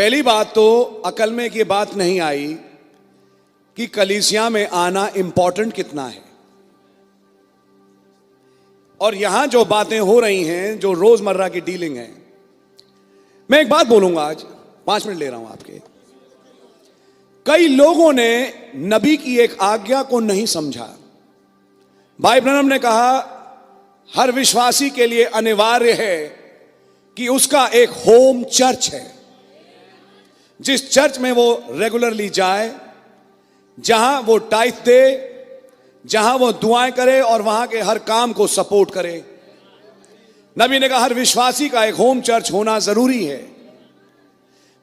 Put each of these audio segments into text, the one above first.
पहली बात तो अकल में ये बात नहीं आई कि कलीसिया में आना इंपॉर्टेंट कितना है। और यहां जो बातें हो रही हैं, जो रोजमर्रा की डीलिंग है, मैं एक बात बोलूंगा, आज 5 मिनट ले रहा हूं आपके। कई लोगों ने नबी की एक आज्ञा को नहीं समझा। भाई ब्रैनम ने कहा हर विश्वासी के लिए अनिवार्य है कि उसका एक होम चर्च है, जिस चर्च में वो रेगुलरली जाए, जहां वो टाइथ दे, जहां वो दुआएं करे और वहां के हर काम को सपोर्ट करे। नबी ने कहा हर विश्वासी का एक होम चर्च होना जरूरी है।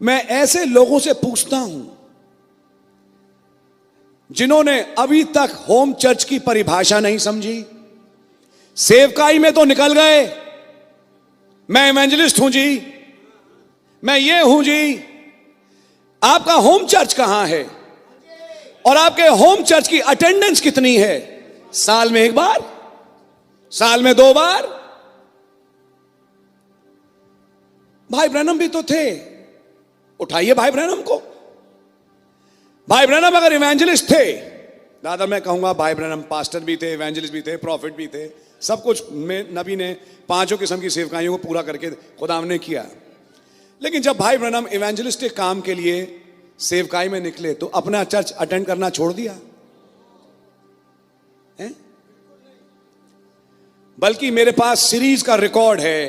मैं ऐसे लोगों से पूछता हूं जिन्होंने अभी तक होम चर्च की परिभाषा नहीं समझी। सेवकाई में तो निकल गए, मैं इवेंजलिस्ट हूं जी, मैं ये हूं जी। आपका होम चर्च कहां है? और आपके होम चर्च की अटेंडेंस कितनी है? साल में 1 बार, साल में 2 बार? भाई ब्रैनम भी तो थे, उठाइए भाई ब्रैनम को। भाई ब्रैनम अगर इवेंजलिस्ट थे, दादा मैं कहूंगा भाई ब्रैनम पास्टर भी थे, इवेंजलिस्ट भी थे, प्रॉफिट भी थे, सब कुछ में नबी ने 5 किस्म की सेवकाइयों को पूरा करके खुदा ने किया। लेकिन जब भाई ब्रैनम इवेंजलिस्टिक काम के लिए सेवकाई में निकले तो अपना चर्च अटेंड करना छोड़ दिया है? बल्कि मेरे पास सीरीज का रिकॉर्ड है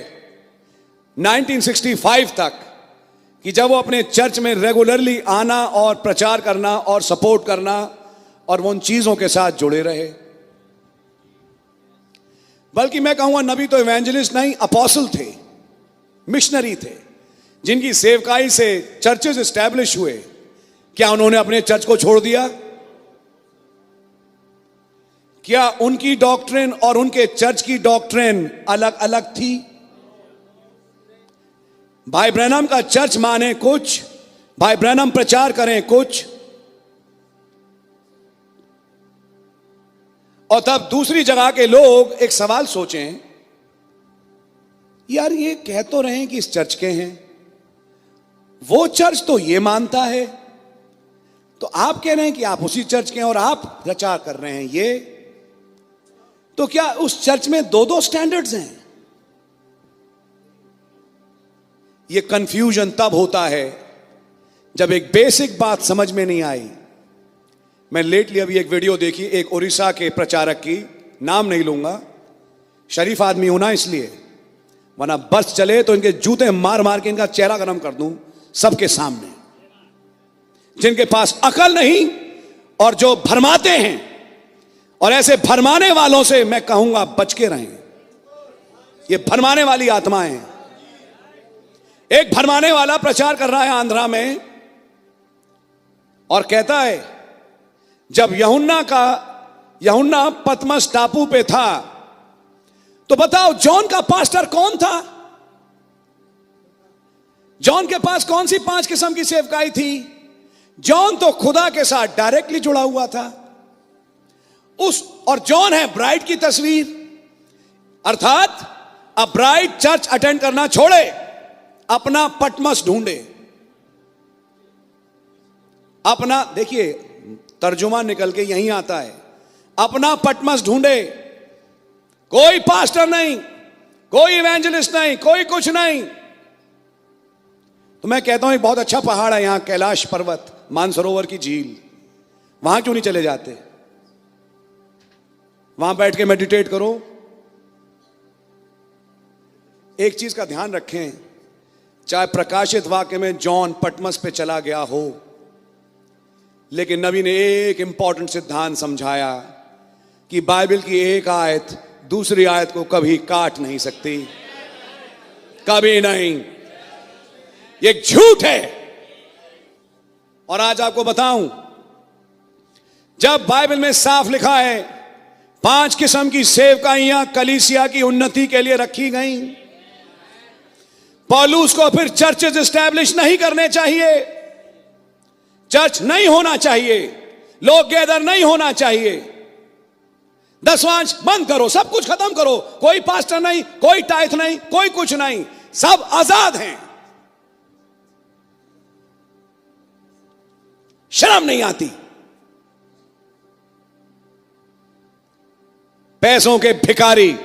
1965 तक कि जब वो अपने चर्च में रेगुलरली आना और प्रचार करना और सपोर्ट करना और वो उन चीजों के साथ जुड़े रहे। बल्कि मैं कहूंगा नबी तो इवेंजलिस्ट नहीं, अपोस्टल थे, मिशनरी थे, जिनकी सेवकाई से चर्चेस एस्टैब्लिश हुए। क्या उन्होंने अपने चर्च को छोड़ दिया? क्या उनकी डॉक्ट्रिन और उनके चर्च की डॉक्ट्रिन अलग अलग थी? भाई ब्रैनम का चर्च माने कुछ, भाई ब्रैनम प्रचार करें कुछ, और तब दूसरी जगह के लोग एक सवाल सोचें, यार ये कह तो रहे हैं कि इस चर्च के हैं, वो चर्च तो ये मानता है, तो आप कह रहे हैं कि आप उसी चर्च के हैं और आप प्रचार कर रहे हैं ये, तो क्या उस चर्च में 2 स्टैंडर्ड्स हैं? ये कंफ्यूजन तब होता है जब एक बेसिक बात समझ में नहीं आई। मैं लेटली अभी एक वीडियो देखी एक उड़ीसा के प्रचारक की, नाम नहीं लूंगा, शरीफ आदमी होना इसलिए, वरना बस चले तो इनके जूते मार मार के इनका चेहरा गरम कर दूं सबके सामने। जिनके पास अकल नहीं और जो भरमाते हैं, और ऐसे भरमाने वालों से मैं कहूंगा बच के रहें। ये भरमाने वाली आत्माएं हैं। एक भरमाने वाला प्रचार कर रहा है आंध्रा में और कहता है जब यूहन्ना पतमस टापू पे था तो बताओ जॉन का पास्टर कौन था? जॉन के पास कौन सी 5 किस्म की सेवकाई थी? जॉन तो खुदा के साथ डायरेक्टली जुड़ा हुआ था। और जॉन है ब्राइड की तस्वीर, अर्थात अब ब्राइड चर्च अटेंड करना छोड़े, अपना पटमस ढूंढे, अपना, देखिए तर्जुमा निकल के यहीं आता है, अपना पटमस ढूंढे। कोई पास्टर नहीं, कोई इवेंजलिस्ट नहीं, कोई कुछ नहीं। तो मैं कहता हूं एक बहुत अच्छा पहाड़ है यहां, कैलाश पर्वत, मानसरोवर की झील, वहां क्यों नहीं चले जाते? वहां बैठ के मेडिटेट करो। एक चीज का ध्यान रखें, चाहे प्रकाशित वाक्य में जॉन पटमस पे चला गया हो, लेकिन नबी ने एक इंपॉर्टेंट सिद्धांत समझाया कि बाइबल की एक आयत दूसरी आयत को कभी काट नहीं सकती, कभी नहीं। ये झूठ है। और आज आपको बताऊं, जब बाइबल में साफ लिखा है 5 किस्म की सेवकाइयां कलीसिया की उन्नति के लिए रखी गई, पौलुस को फिर चर्चेस एस्टैब्लिश नहीं करने चाहिए, चर्च नहीं होना चाहिए, लोग गैदर नहीं होना चाहिए, दसवांश बंद करो, सब कुछ खत्म करो, कोई पास्टर नहीं, कोई टाइथ नहीं, कोई कुछ नहीं, सब आजाद हैं। शर्म नहीं आती? पैसों के भिखारी